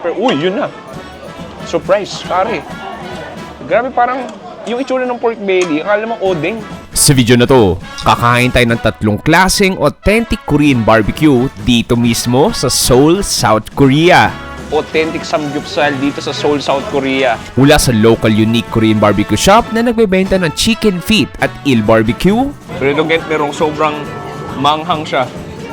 Uy, yun na. Surprise, pare. Grabe, parang yung itsura ng pork belly, akala mo odeng. Sa video na to, kakain tayo ng 3 klaseng authentic Korean barbecue dito mismo sa Seoul, South Korea. Authentic samgyeopsal dito sa Seoul, South Korea. Mula sa local unique Korean barbecue shop na nagbebenta ng chicken feet at Il Barbecue. Pero don't get me wrong, sobrang manghang siya.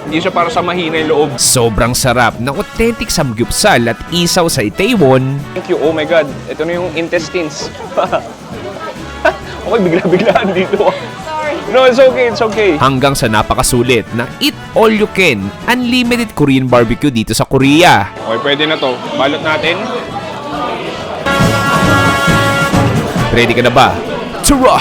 Hindi siya para sa mahina yung loob. Sobrang sarap ng authentic samgyeopsal at isaw sa Itaewon. Thank you, oh my God. Ito na yung intestines. Okay, bigla-biglaan dito. Sorry. No, it's okay, it's okay. Hanggang sa napakasulit na eat all you can unlimited Korean barbecue dito sa Korea. Okay, pwede na to. Balot natin. Ready ka na ba? Tara!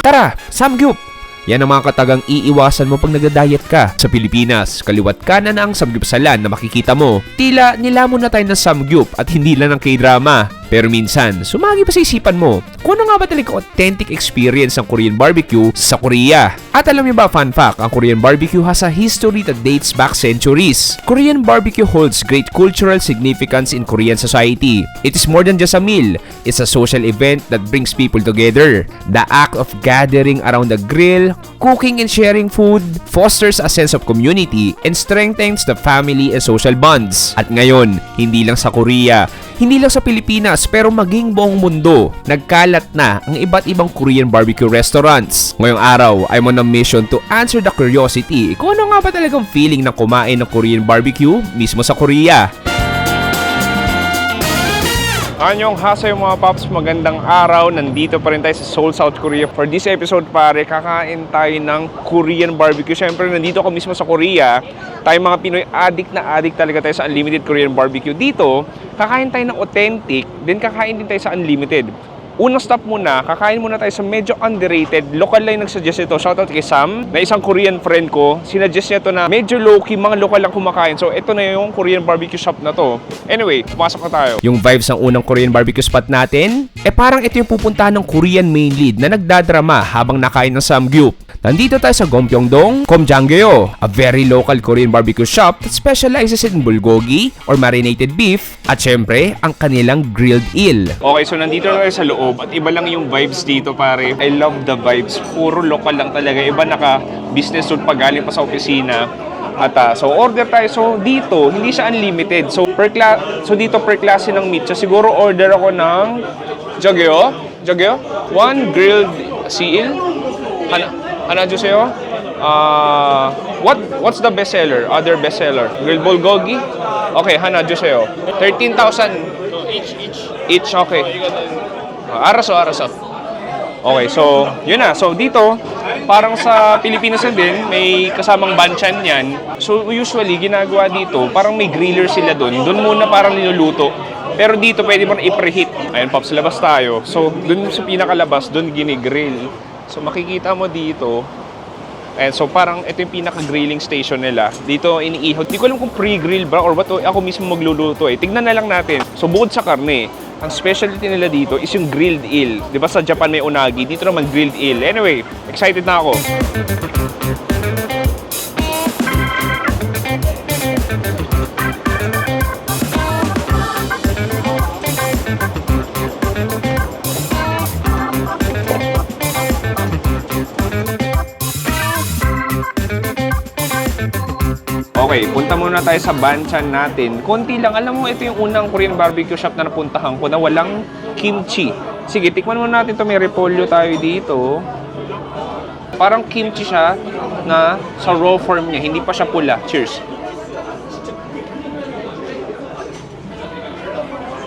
Tara, samgyup! Yan ang mga katagang iiwasan mo pag nagda-diet ka. Sa Pilipinas, kaliwat kanan ang samgyupsalan na makikita mo. Tila nilamon na tayo ng samgyup at hindi lang ng K-drama. Pero minsan, sumagi pa sa isipan mo kung ano nga ba talaga authentic experience ng Korean barbecue sa Korea. At alam niyo ba, fun fact, ang Korean barbecue has a history that dates back centuries. Korean barbecue holds great cultural significance in Korean society. It is more than just a meal. It's a social event that brings people together. The act of gathering around the grill, cooking and sharing food, fosters a sense of community and strengthens the family and social bonds. At ngayon, hindi lang sa Korea, hindi lang sa Pilipinas, pero maging buong mundo, nagkalat na ang iba't ibang Korean barbecue restaurants. Ngayong araw, I'm on a mission to answer the curiosity kung ano nga ba talagang feeling ng kumain ng Korean barbecue mismo sa Korea. Anyong hasa yung mga paps, magandang araw. Nandito pa rin tayo sa Seoul, South Korea. For this episode, pare, kakain tayo ng Korean barbecue. Siyempre, nandito ako mismo sa Korea. Tayo mga Pinoy, addict na addict talaga tayo sa unlimited Korean barbecue. Dito, kakain tayo ng authentic, then kakain din tayo sa unlimited. Unang stop muna, kakain muna tayo sa medyo underrated. Local lang nagsuggest ito. Shoutout kay Sam, na isang Korean friend ko. Sinuggest niya ito na medyo low-key, mga local lang kumakain. So, ito na yung Korean barbecue shop na to. Anyway, pumasok na tayo. Yung vibes ng unang Korean barbecue spot natin, parang ito yung pupuntahan ng Korean main lead na nagdadrama habang nakain ng samgyup. Nandito tayo sa Gyeongpyeong-dong, Komjanggeo, a very local Korean barbecue shop that specializes in bulgogi or marinated beef at syempre, ang kanilang grilled eel. Okay, so nandito na tayo sa loob at iba lang yung vibes dito, pare. I love the vibes. Puro local lang talaga. Iba naka-business suit pa galing pa sa opisina. At so order tayo. So dito, hindi siya unlimited. So dito per klase ng meat. So siguro order ako ng Jagyo? One grilled seal. Hana juseyo? What's the best seller? Other best seller? Grilled bulgogi? Okay, hana juseyo. 13,000 each, okay. Araso. Okay, so yun na. So dito, parang sa Pilipinas na din, may kasamang banchan yan. So usually, ginagawa dito, parang may griller sila doon. Doon muna parang niluluto. Pero dito, pwede mo na i-preheat. Ayun, Pops, labas tayo. So doon sa pinakalabas, doon ginigrill. So makikita mo dito, and so parang ito yung pinaka-grilling station nila. Dito iniihaw. Hindi ko alam kung pre-grill ba or what, ako mismo magluluto eh. Tignan na lang natin. So bukod sa karne, ang specialty nila dito is yung grilled eel. Di ba sa Japan may unagi? Dito naman grilled eel. Anyway, excited na ako. Okay, punta muna tayo sa banchan natin. Konti lang. Alam mo, ito yung unang Korean barbecue shop na napuntahan ko na walang kimchi. Sige, tikman muna natin ito. May repolyo tayo dito. Parang kimchi siya na sa raw form niya. Hindi pa siya pula. Cheers.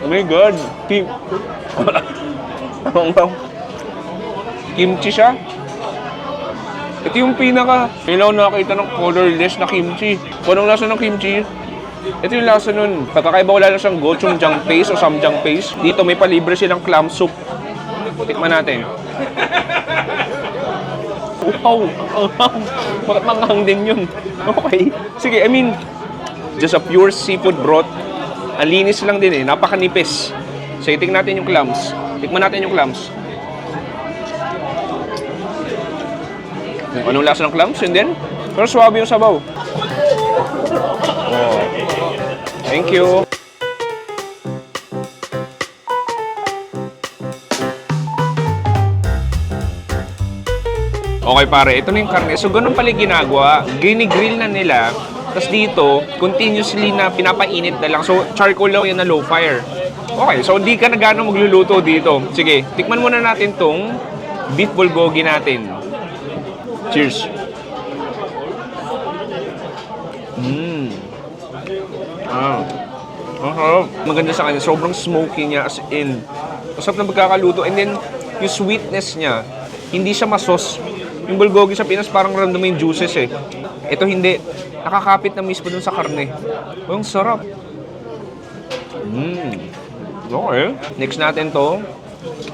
Oh my God. Kimchi siya. Ito yung pinaka, kailangan nakakita ng colorless na kimchi. Kung anong lasa ng kimchi, ito yung lasa nun. Pagkakaiba wala lang siyang gochujang paste o samjang paste. Dito may palibre silang clam soup. Tikman natin. Wow! Bakit manghang din yun? Okay. Sige, I mean, just a pure seafood broth. Ang linis lang din eh. Napakanipis. So, tingnan natin yung clams. Tikman natin yung clams. Anong lasa ng clams? And then, pero swabe yung sabaw. Thank you. Okay pare, ito na yung karne. So ganun pala yung ginagawa. Gini-grill na nila. Tapos dito, continuously na pinapainit na lang. So charcoal lang yan na low fire. Okay, so hindi ka na gano'ng magluluto dito. Sige, tikman muna natin tong beef bulgogi natin. Cheers. Maganda sa kanya. Sobrang smoky niya as in. Masarap na magkakaluto. And then, yung sweetness niya, hindi siya masos. Yung bulgogi sa Pinas, parang random yung juices eh. Ito hindi. Nakakapit na mismo dun sa karne. Oh, ang sarap. Okay. Next natin to.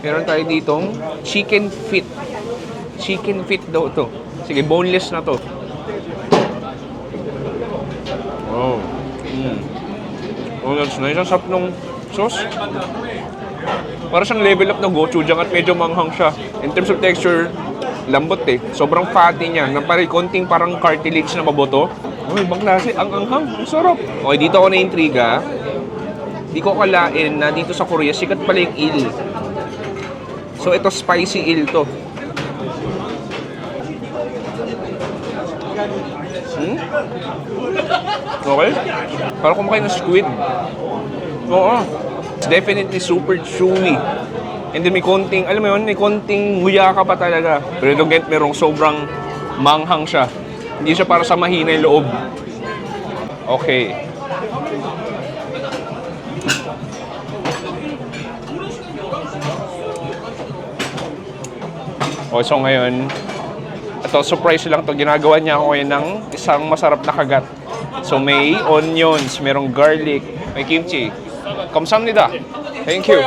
Meron tayo ditong chicken feet. Chicken feet daw to. Sige, boneless na to. Oh. Oh, that's nice. Ang sarap nung sauce. Para siyang level up na gochujang at medyo manghang siya. In terms of texture, lambot eh. Sobrang fatty niya. Pare konting parang cartilage na maboto. Oh, ibang klase. Ang anghang. Ang sarap. Okay, dito ako na-intriga. Di ko kalain na dito sa Korea, sikat pala yung eel. So, ito spicy eel to. Okay. Parang kumakain ng squid. Oo. It's definitely super chewy. And then may konting, alam mo yun, may konting nguya ka pa talaga. Pero don't get me wrong, sobrang manghang siya. Hindi siya para sa mahina yung loob. Okay. Okay, so ngayon, ito, surprise lang to. Ginagawa niya ako ngayon ng isang masarap na kagat. So may onions, merong garlic, may kimchi. 감사합니다. Thank you.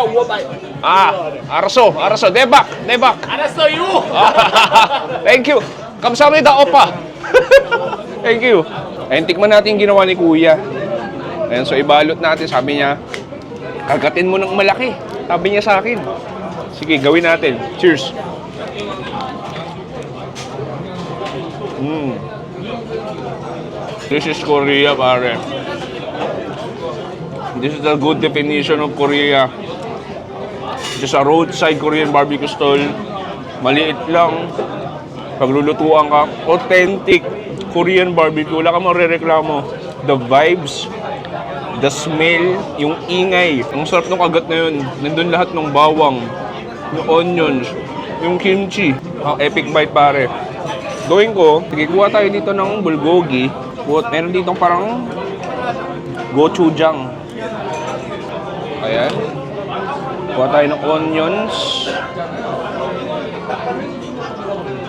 알았어. 대박. 알았어요. Thank you. 감사합니다, opa. Thank you. Ayun, tikman natin yung ginawa ni Kuya. Ayun, so ibalot natin. Sabi niya, kagatin mo ng malaki. Sabi niya sa akin. Sige, gawin natin. Cheers. This is Korea, pare. This is a good definition of Korea. Just a roadside Korean barbecue stall. Maliit lang. Paglulutuan ka, authentic Korean barbecue. Wala ka marereklamo. The vibes, the smell, yung ingay. Ang sarap ng kagat na yun. Nandun lahat ng bawang, yung onions, yung kimchi. Ang epic bite, pare. Gawin ko, sige, kuha tayo dito ng bulgogi. Meron dito parang gochujang. Ayan. Kuha tayo ng onions,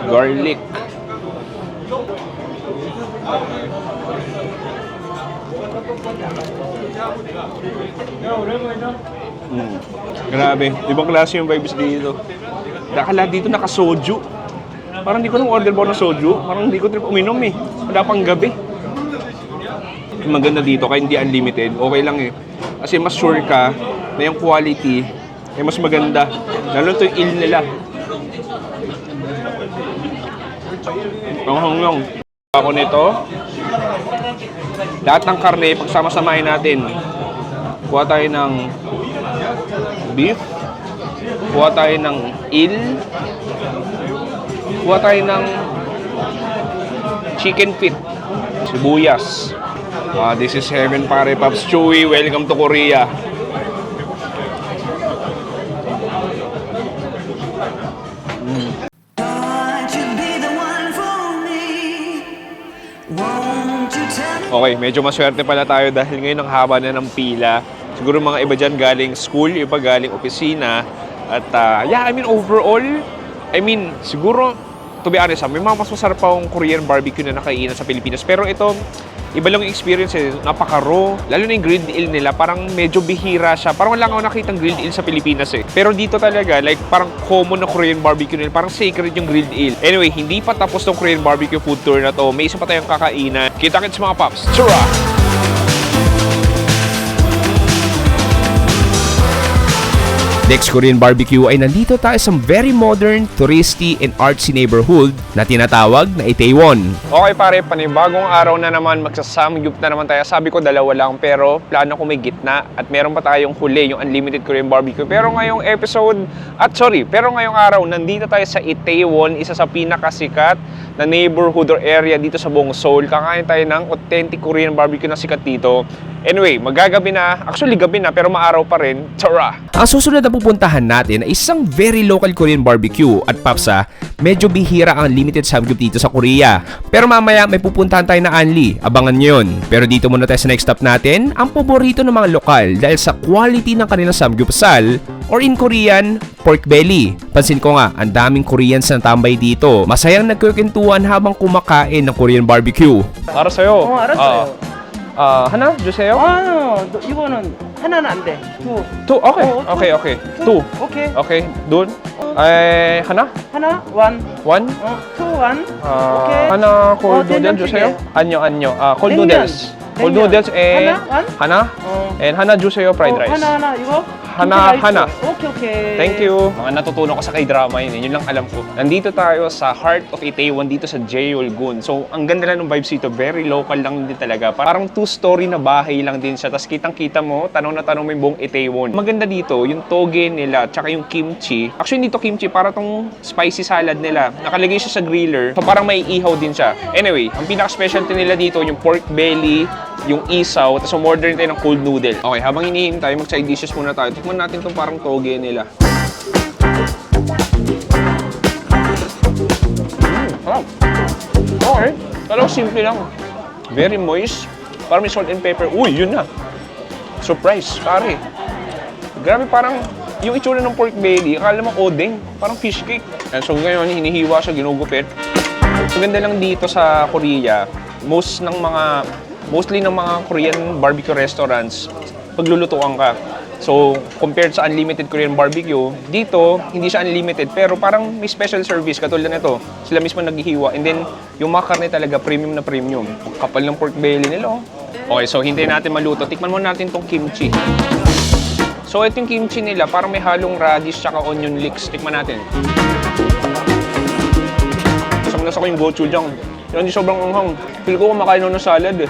garlic, grabe, ibang klase yung vibes dito. Nakala dito naka-soju. Parang hindi ko nung order ba ng soju. Parang hindi ko trip uminom eh. Wala pang gabi. Maganda dito kaya hindi unlimited. Okay lang eh. Kasi mas sure ka na yung quality ay mas maganda. Lalo ito yung eel nila. Panghang lang. Ako nito. Lahat ng karne, pagsama-samahin natin. Kuha tayo ng beef. Kuha tayo ng eel. Kuha tayo ng chicken feet. Sibuyas. This is heaven, pare. Pops Chewy, welcome to Korea. Okay, medyo maswerte pala tayo dahil ngayon ang haba na ng pila. Siguro mga iba dyan galing school, iba galing opisina. At overall, siguro, to be honest, may mga mas masarap pa akong Korean barbecue na nakainan sa Pilipinas. Pero ito, iba lang yung experience eh. Napaka-raw. Lalo na yung grilled eel nila, parang medyo bihira siya. Parang wala ako nakitang grilled eel sa Pilipinas eh. Pero dito talaga, like parang common na Korean barbecue nila. Parang sacred yung grilled eel. Anyway, hindi pa tapos tong Korean barbecue food tour na to. May isa pa tayong kakainan. Kita-kits mga paps. Tsura! Next Korean barbecue ay nandito tayo sa very modern, touristy, and artsy neighborhood na tinatawag na Itaewon. Okay pare, panibagong araw na naman, magsasamgyup na naman tayo. Sabi ko dalawa lang, pero plano ko may gitna at meron pa tayong huli, yung Unlimited Korean Barbecue. Pero ngayong ngayong araw, nandito tayo sa Itaewon, isa sa pinakasikat na neighborhood or area dito sa buong Seoul. Kakain tayo ng authentic Korean barbecue na sikat dito. Anyway, magagabi na, actually gabi na, pero maaraw pa rin. Tara! Ang susunod na pupuntahan natin ay isang very local Korean barbecue at papsa, medyo bihira ang limited samgyup dito sa Korea. Pero mamaya may pupuntahan tayo na Anli, abangan nyo yun. Pero dito muna tayo sa next stop natin, ang paborito ng mga lokal dahil sa quality ng kanilang samgyupsal or in Korean, pork belly. Pansin ko nga, ang daming Koreans na tambay dito. Masayang nagkukentuhan habang kumakain ng Korean barbecue. Para sa'yo. 알았어요. 하나 주세요. 이거는 하나는 안 돼. Two, okay. Okay. Two. 오케이. Okay, dun. 하나? 하나, 원. One? 투, 원. 오케이. 하나 cold 된장 noodle 주세요. 찌개. 안녕. Cold 냉면. noodles. Cold 냉면. noodles and 하나, 원. 하나? And 하나 주세요, fried rice. 하나, 이거? 하나. 오케이. Thank you. Mga natutunan ko sa K-drama yun lang alam ko. Nandito tayo sa heart of Itaewon, dito sa Jeolgun. So, ang ganda lang ng vibes dito, very local lang din talaga. Parang two-story na bahay lang din siya. Tapos kitang-kita mo, tanong na tanong mo yung buong Itaewon. Maganda dito, yung toge nila, tsaka yung kimchi. Actually, dito kimchi, para tong spicy salad nila. Nakalagay siya sa griller, so parang may ihaw din siya. Anyway, ang pinaka-specialty nila dito, yung pork belly, yung isaw, tapos umorder tayo ng cold noodle. Okay, habang hinihintay, mag-side dishes muna tayo. Tikman natin itong parang toge nila. Sarap. Okay. Talagang simple lang. Very moist. Parang may salt and pepper. Uy, yun na. Surprise, pare. Grabe, parang yung itsura ng pork belly, akala mo odeng. Parang fish cake. And so ngayon, hinihiwa siya, ginugupit. Ang ganda lang dito sa Korea, mostly ng mga Korean barbecue restaurants, paglulutuan ka. So, compared sa Unlimited Korean Barbecue, dito, hindi siya unlimited, pero parang may special service, katulad nito. Sila mismo naghihiwa. And then, yung mga karne talaga, premium na premium. Kapal ng pork belly nila, oh. Okay, so hintayin natin maluto. Tikman muna natin tong kimchi. So, ito yung kimchi nila, parang may halong radish tsaka onion leeks. Tikman natin. Nasa ko yung gochujang. Yan, hindi sobrang anghang. Feel ko kumakain ng salad eh.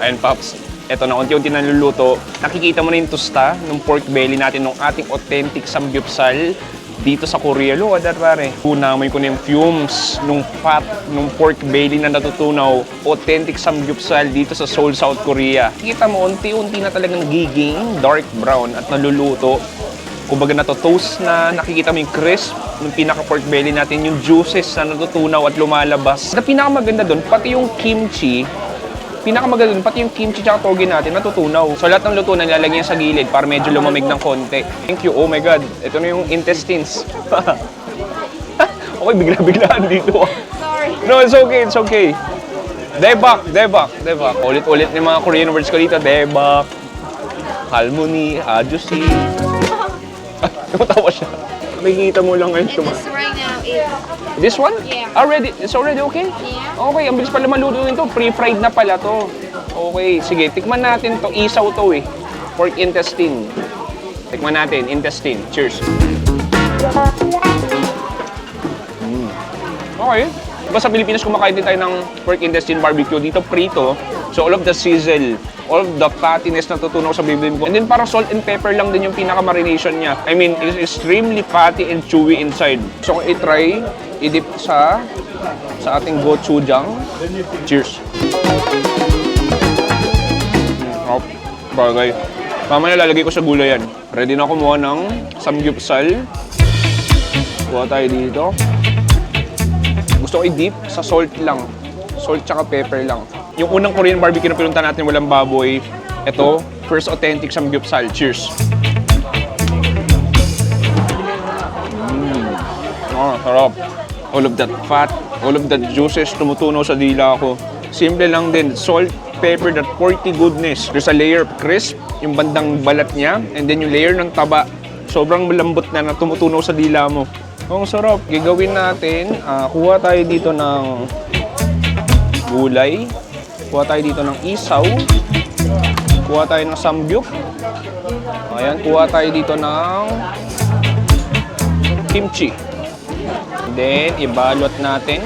Ayan, Paps. Ito na, unti-unti na niluluto. Nakikita mo na yung tusta ng pork belly natin, ng ating authentic samgyupsal dito sa Korea. Look at that, pare. Unamoy ko na yung fumes ng fat ng pork belly na natutunaw. Authentic samgyupsal dito sa Seoul, South Korea. Kita mo, unti-unti na talagang nagiging dark brown at naluluto. Kumbaga toast na, nakikita mo yung crisp ng pinaka-pork belly natin, yung juices na natutunaw at lumalabas. Na pinakamaganda doon, pati yung kimchi tsaka toge natin natutunaw. So lahat ng luto na nilalagay niya sa gilid para medyo lumamig ng konti. Thank you, oh my God. Ito na yung intestines. Okay, bigla-biglaan dito. Sorry. No, it's okay. Daebak. Ulit-ulit yung mga Korean words ko dito. Daebak, halmoni, ajusi. Tumatawa siya. Makikita mo lang ngayon siya. This right now is This one? Yeah. It's already okay? Yeah. Okay, ang bilis pala maluto nito. Pre-fried na pala to. Okay, sige. Tikman natin to. Isaw to eh. Pork intestine. Tikman natin. Intestine. Cheers. Okay. Diba sa Pilipinas kumakain din tayo ng pork intestine barbecue. Dito prito. So all of the sizzle, all of the fattiness na tutunaw sa bibig ko. And then parang salt and pepper lang din yung pinaka-marination niya. I mean, it's extremely fatty and chewy inside. So kung i-try, i-dip sa ating gochujang. Cheers. Bagay. Mamaya lalagay ko sa gulay yan. Ready na kumuha ng samgyupsal. Kuha tayo dito. Gusto ko i-dip sa salt lang. Salt tsaka pepper lang. Yung unang Korean barbecue na pinunta natin walang baboy. Ito, first authentic samgyupsal. Cheers! Sarap. All of that fat, all of that juices tumutunaw sa dila ko. Simple lang din. Salt, pepper, that porky goodness. There's a layer of crisp, yung bandang balat niya, and then yung layer ng taba. Sobrang malambot na tumutunaw sa dila mo. Ang sarap. Gagawin natin, kuha tayo dito ng gulay. Kuha tayo dito ng isaw. Kuha tayo ng samgyup. Ayan, kuha tayo dito ng kimchi. Then, ibalot natin.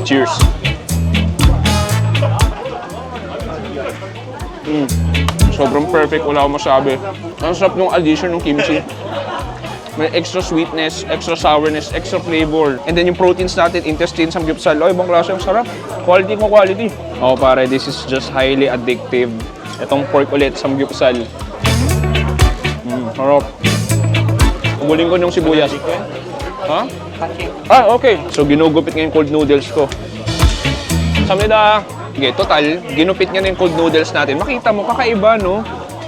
Cheers! Sobrang perfect, wala akong masabi. Ang sarap ng addition ng kimchi. May extra sweetness, extra sourness, extra flavor. And then yung proteins natin, intestine, samgyupsal. Oh, ibang klase, ang sarap. Quality mo quality. Oh, pare, this is just highly addictive. Itong pork ulit, samgyupsal. Sarap. Ugulin ko yung sibuyas. Ha? Ah, okay. So, ginugupit ngayon cold noodles ko. Samnida. Okay, total, ginupit niya na yung cold noodles natin. Makita mo, kakaiba, no?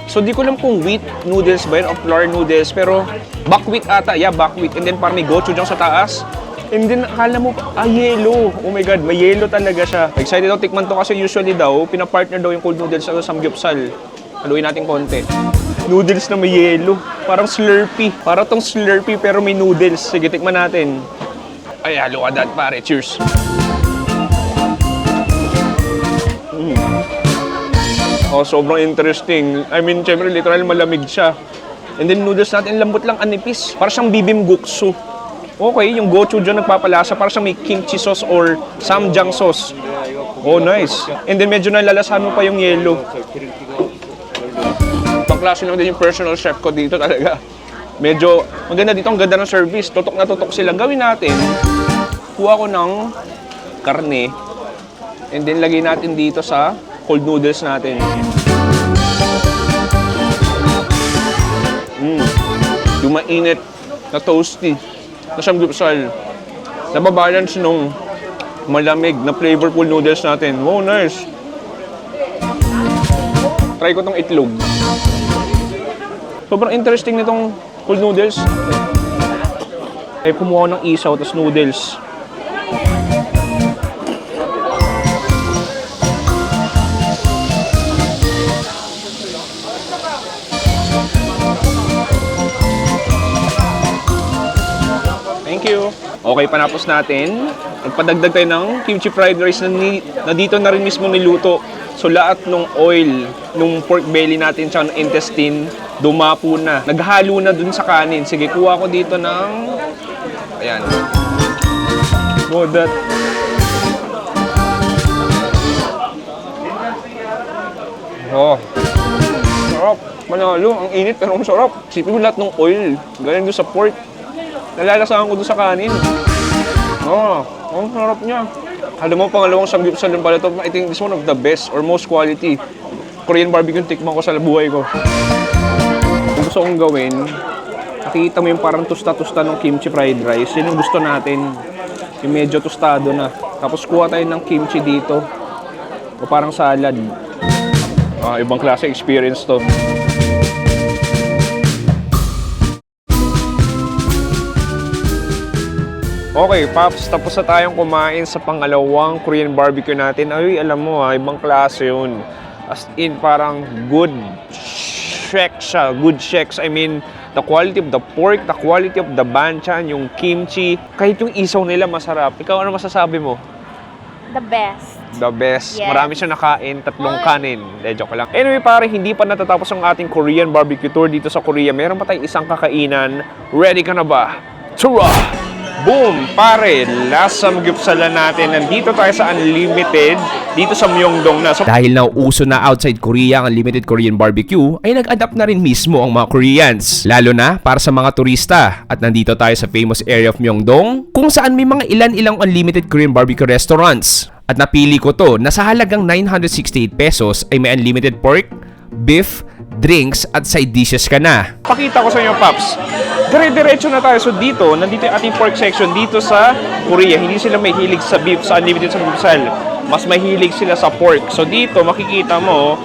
So, di ko alam kung wheat noodles ba yun o flour noodles, pero buckwheat ata. Yeah, buckwheat. And then parang may gochujang sa taas. And then, akala mo, yelo. Oh my God, may yelo talaga siya. Excited ako tikman to kasi usually daw, pinapartner daw yung cold noodles sa samgyupsal. Haluin natin konti. Noodles na may yelo. Parang Slurpee. Parang tong Slurpee pero may noodles. Sige, tikman natin. Ay, halo ka dad, pare. Cheers. Oh, sobrang interesting. I mean, syempre, literal malamig siya. And then, noodles natin, lambot lang, anipis. Para siyang bibimbuksu. Okay, yung gochujang nagpapalasa, para siyang may kimchi sauce or samjang sauce. Oh, nice. And then, medyo nalalasahan mo pa yung yelo. Pangklase lang din yung personal chef ko dito talaga. Medyo, maganda dito, ang ganda ng service. Tutok na tutok sila. Gawin natin, kuha ko ng karne. And then, lagay natin dito sa cold noodles natin. Yung mainit na toasty na samgyupsal. Nababalance nung malamig na flavorful noodles natin. Wow, nice! Try ko tong itlog. Sobrang interesting nitong cold noodles. Ay, kumuha ng isaw, tas noodles. Thank you. Okay, panapos natin. Nagpadagdag tayo ng kimchi fried rice na dito na rin mismo niluto. So lahat ng oil, nung pork belly natin sa intestine, dumapo na. Naghalo na dun sa kanin. Sige, kuha ko dito ng... Ayan. Oh, that... Oh. Sarap. Manalo. Ang init pero ang sarap. Sipin mo lahat ng oil. Galing doon sa pork. Nalalasahan ko doon sa kanin. Oh, ang sarap niya. Alam mo, pangalawang samgyupsal din pala ito. I think this one of the best or most quality Korean barbecue tikman ko sa buhay ko. Kung gusto kong gawin, nakikita mo yung parang tusta-tusta ng kimchi fried rice. Yun yung gusto natin. Yung medyo tostado na. Tapos kuha tayo ng kimchi dito. O parang salad. Ibang klase experience to. Okay, Paps, tapos na tayong kumain sa pangalawang Korean barbecue natin. Ay, alam mo ibang klase yun. As in, parang good sheks siya. Good sheks. I mean, the quality of the pork, the quality of the banchan, yung kimchi. Kahit yung isaw nila masarap. Ikaw, ano masasabi mo? The best. The best. Yes. Marami siya nakain, 3 kanin. Joke lang. Anyway, pare, hindi pa natatapos ang ating Korean barbecue tour dito sa Korea. Meron pa tayong isang kakainan. Ready ka na ba? Tura! Boom! Pare, last samgyupsalan natin. Nandito tayo sa Unlimited, dito sa Myeongdong na. So, Dahil nauuso na outside Korea ang unlimited Korean barbecue, ay nag-adapt na rin mismo ang mga Koreans. Lalo na para sa mga turista. At nandito tayo sa famous area of Myeongdong, kung saan may mga ilan-ilang unlimited Korean barbecue restaurants. At napili ko to na sa halagang 968 pesos ay may unlimited pork, beef, drinks at side dishes ka na. pakita ko sa inyo, Paps. Dire-diretso na tayo. So dito, nandito yung ating pork section dito sa Korea. Hindi sila mahilig sa beef, sa unlimited samgyupsal. Mas mahilig sila sa pork. So dito, makikita mo,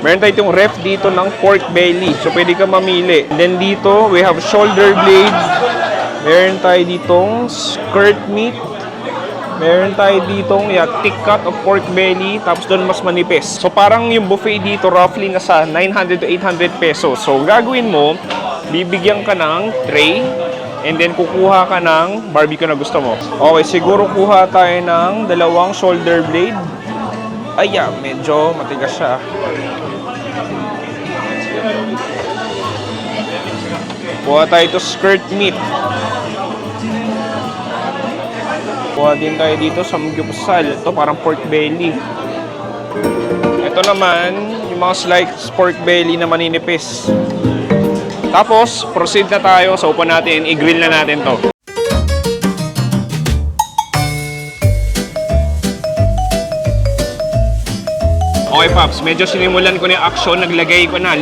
meron tayo itong ref dito ng pork belly. So pwede ka mamili. And then dito, we have shoulder blade. Meron tayo ditong skirt meat. Meron tayo ditong thick cut of pork belly. Tapos doon mas manipis. So parang yung buffet dito roughly nasa 900 to 800 pesos. So gagawin mo, bibigyan ka ng tray and then kukuha ka ng barbecue na gusto mo. Okay, siguro kuha tayo ng 2 shoulder blade. Ay, medyo matigas siya. Kuha tayo ito skirt meat. Kuha din tayo dito samgyupsal. Ito parang pork belly. Ito naman, yung mga sliced pork belly na maninipis. Tapos, proceed na tayo sa upo natin. I-grill na natin to. Okay, Paps. Medyo sinimulan ko na yung action. Linagay ko na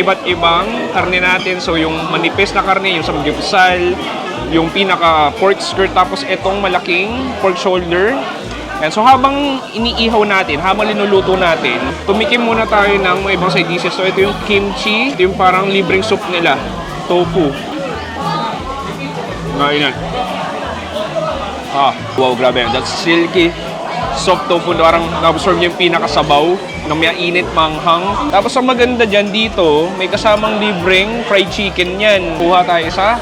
iba't ibang karne natin. So, yung manipis na karne, yung samgyupsal, yung pinaka pork skirt, tapos itong malaking pork shoulder. And so, habang iniihaw natin, habang linuluto natin, tumikim muna tayo ng mga ibang side dishes. So, ito yung kimchi. Ito yung parang libreng soup nila. Tofu. Ngayon. Wow, grabe. That's silky. Soft tofu, parang na-absorb niya yung pinakasabaw ng may init manghang. Tapos ang maganda dyan dito, may kasamang libreng fried chicken yan. Kuha tayo isa.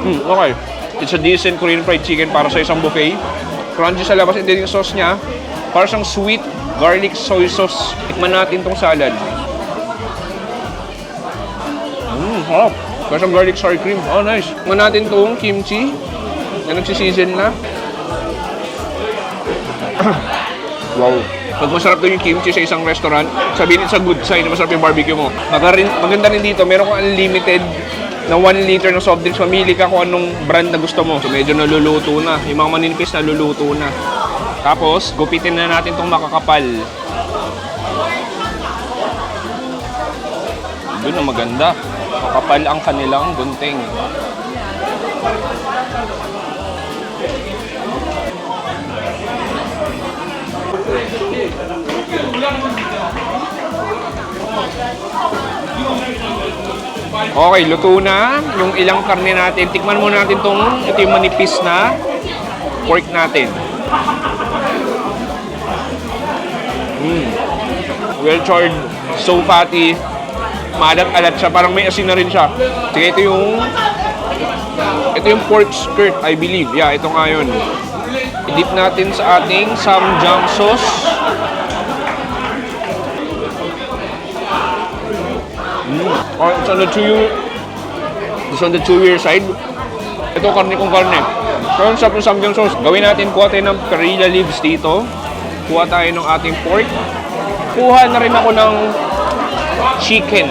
Okay. It's a decent Korean fried chicken para sa isang buffet. Crunchy sa labas, and then yung sauce niya, para siyang sweet garlic soy sauce. Tikman natin tong salad. Harap. Para siyang garlic sour cream. Oh, nice. Tikman natin tong kimchi na nagsisizen na. Wow. Pag masarap doon yung kimchi sa isang restaurant, sabihin it's a good sign na masarap yung barbecue mo. Maganda rin dito, meron kang unlimited na 1 liter ng soft drinks. Mamili ka kung anong brand na gusto mo. So medyo naluluto na. Yung mga maninipis naluluto na. Tapos, gupitin na natin itong makakapal. Doon ang maganda. Makapal ang kanilang gunting. Okay, luto na yung ilang karne natin. Tikman muna natin ito yung manipis na pork natin. Well charred, so fatty. Maalat-alat siya, parang may asin na rin siya. Sige, ito yung pork skirt, I believe. Yeah, ito nga yun. I-dip natin sa ating samjang sauce. It's on the chewier side. Ito karne kong karne. Pero sa samgyang sauce, gawin natin, kuha tayo ng perilla leaves dito. Kuha tayo ng ating pork. Kuha na rin ako ng chicken.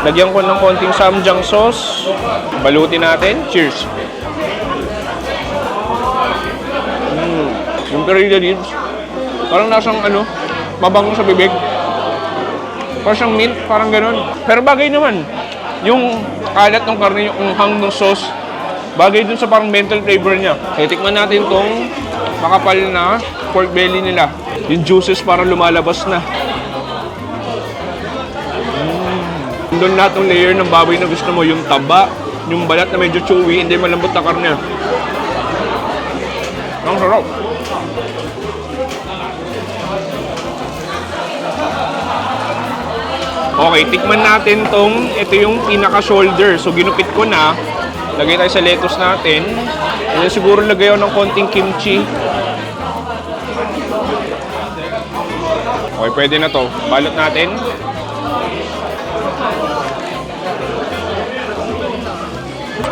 Lagyan ko ng konting samjang sauce. Balutin natin. Cheers. Yung perilla leaves, parang nasang mabango sa bibig. Parang siyang mint, parang ganun. Pero bagay naman. Yung kalat ng karne, yung hang ng sauce, bagay dun sa parang mental flavor niya. Kaya tikman natin tong makapal na pork belly nila. Yung juices parang lumalabas na. Doon lahat ng layer ng baboy na gusto mo. Yung taba, yung balat na medyo chewy, hindi malambot na karne. Ang sarap. Okay, tikman natin ito yung pinaka-shoulder. So, ginupit ko na. Lagay tayo sa lettuce natin. And then, siguro lagay ako ng konting kimchi. Okay, pwede na to. Balot natin.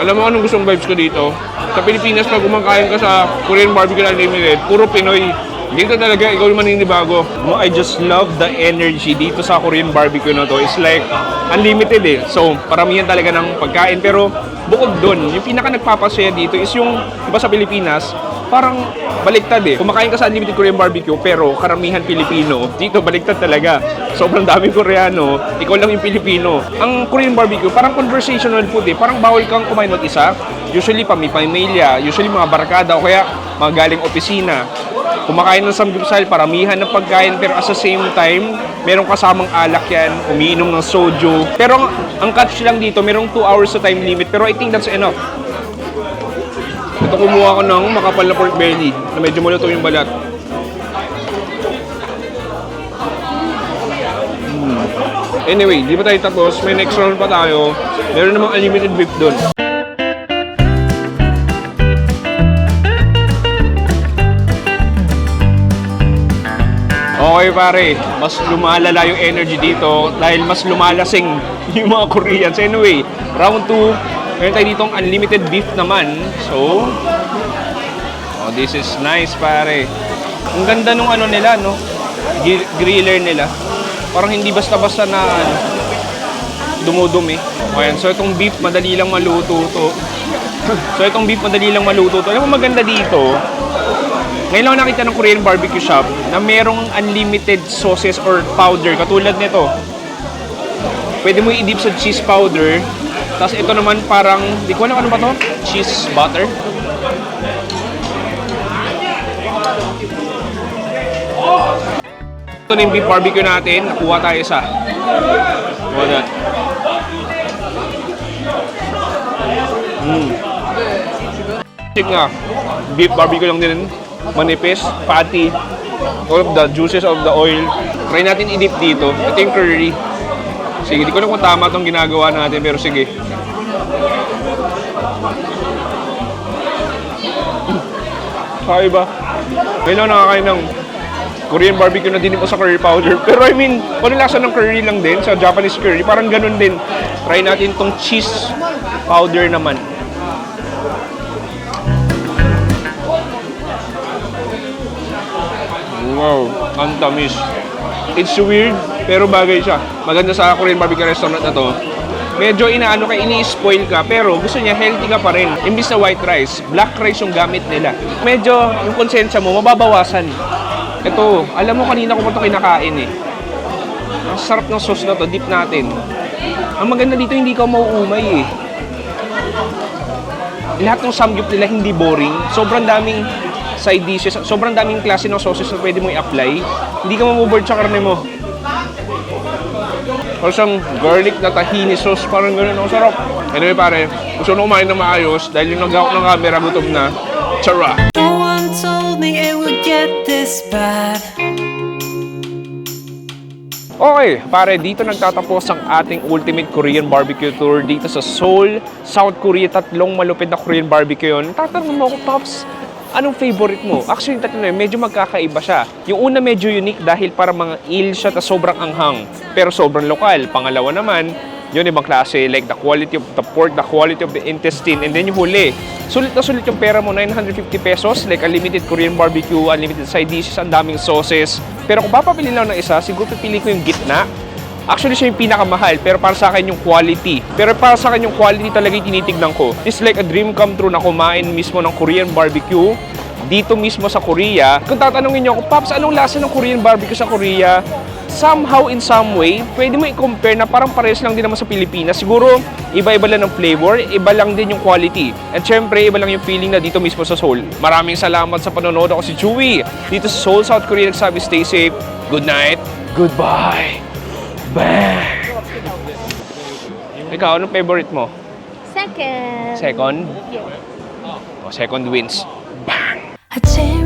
Alam mo anong gustong vibes ko dito? Sa Pilipinas, pag kumakain ka sa Korean Barbecue Unlimited, puro Pinoy. Dito talaga, ikaw yung maninibago. I just love the energy dito sa Korean barbecue na to. It's like, unlimited eh. So, paramihan talaga ng pagkain. Pero, bukod dun, yung pinaka nagpapasaya dito is yung, iba sa Pilipinas, parang baliktad eh. Kumakain ka sa unlimited Korean barbecue, pero karamihan Pilipino. Dito, baliktad talaga. Sobrang daming Koreano, ikaw lang yung Pilipino. Ang Korean barbecue, parang conversational food eh. Parang bawal kang kumain mag-isa. Usually, pamilya, usually mga barkada, o kaya mga galing opisina. Kumakain ng samgyeopsal, paramihan ng pagkain, pero at the same time, merong kasamang alak yan, umiinom ng soju. Pero ang catch lang dito, merong 2 hours sa time limit, pero I think that's enough. Ito, kumuha ko ng makapal na pork belly, na medyo maluto yung balat. Anyway, di ba tayo tapos? May next round pa tayo. Meron namang unlimited beef dun. Okay pare, mas lumalala yung energy dito dahil mas lumalasing yung mga Koreans. Anyway, round 2, meron tayo ditong unlimited beef naman. So, oh, this is nice pare. Ang ganda nung ano nila, no? Griller nila. Parang hindi basta-basta na ano, dumudumi. Ayan, so itong beef madali lang maluto to. Alam mo maganda dito, ngayon lang nakita ng Korean barbecue shop na merong unlimited sauces or powder katulad nito. Pwede mo i-dip sa cheese powder. Tapos ito naman parang, di ko alam ano ba to? Cheese butter. Ito na yung beef barbecue natin. Nakuha tayo isa. Kuha na. Check nga. Beef barbecue lang din. Manipis, fatty. All of the juices of the oil. Try natin i-dip dito. Ito yung curry. Sige, di ko alam kung tama itong ginagawa natin. Pero sige. Kaya ba? Ngayon nakakain ng Korean barbecue na dinip mo sa curry powder. Pero I mean, kung lasa ng curry lang din sa Japanese curry, parang ganun din. Try natin tong cheese powder naman. Wow, ang tamis. It's weird, pero bagay siya. Maganda sa Korean barbecue restaurant na to. Medyo inaano ka, ini-spoil ka, pero gusto niya healthy ka pa rin. Imbis na white rice, black rice yung gamit nila. Medyo yung konsensya mo, mababawasan. Ito, alam mo kanina ko pa ito kinakain eh. Ang sarap ng sauce na to, dip natin. Ang maganda dito, hindi ka mauumay eh. Lahat ng samgyup nila hindi boring. Sobrang daming side dishes, sobrang daming klase ng sauces na pwede mo i-apply. Hindi ka mamuboard sa karne mo. Or siyang garlic na tahini sauce, parang gano'n. Ang sarap. Anyway pare, gusto na kumain na maayos dahil yung nag-out ng camera, gutom na. Chara! No one told me it would get this bad. Okay, pare, dito nagtatapos ang ating ultimate Korean barbecue tour dito sa Seoul, South Korea. Tatlong malupit na Korean barbecue yun. Tatanong mo ako, Pops, anong favorite mo? Actually, yung tatlo na yun, medyo magkakaiba siya. Yung una medyo unique dahil para mga eel siya ta sobrang anghang, pero sobrang lokal. Pangalawa naman, yun ibang klase, like the quality of the pork, the quality of the intestine, and then yung huli. Sulit na sulit yung pera mo, 950 pesos, like unlimited Korean barbecue, unlimited side dishes, ang daming sauces. Pero kung papapili lang ng isa, siguro pipili ko yung gitna. Actually, siya yung pinakamahal, pero para sa akin yung quality. Pero para sa akin yung quality talaga yung tinitignan ko. It's like a dream come true na kumain mismo ng Korean barbecue dito mismo sa Korea. Kung tatanungin niyo ako, Pops, anong lasa ng Korean barbecue sa Korea? Somehow, in some way, pwede mo i-compare na parang parehas lang din naman sa Pilipinas. Siguro, iba-iba lang ng flavor, iba lang din yung quality. At syempre, iba lang yung feeling na dito mismo sa Seoul. Maraming salamat sa panonood. Ako si Chewy. Dito sa Seoul, South Korea, nagsabi, stay safe. Good night. Goodbye. Bang! Ikaw, anong favorite mo? Second. Second? Yeah. Oh, second wins. Bang! I changed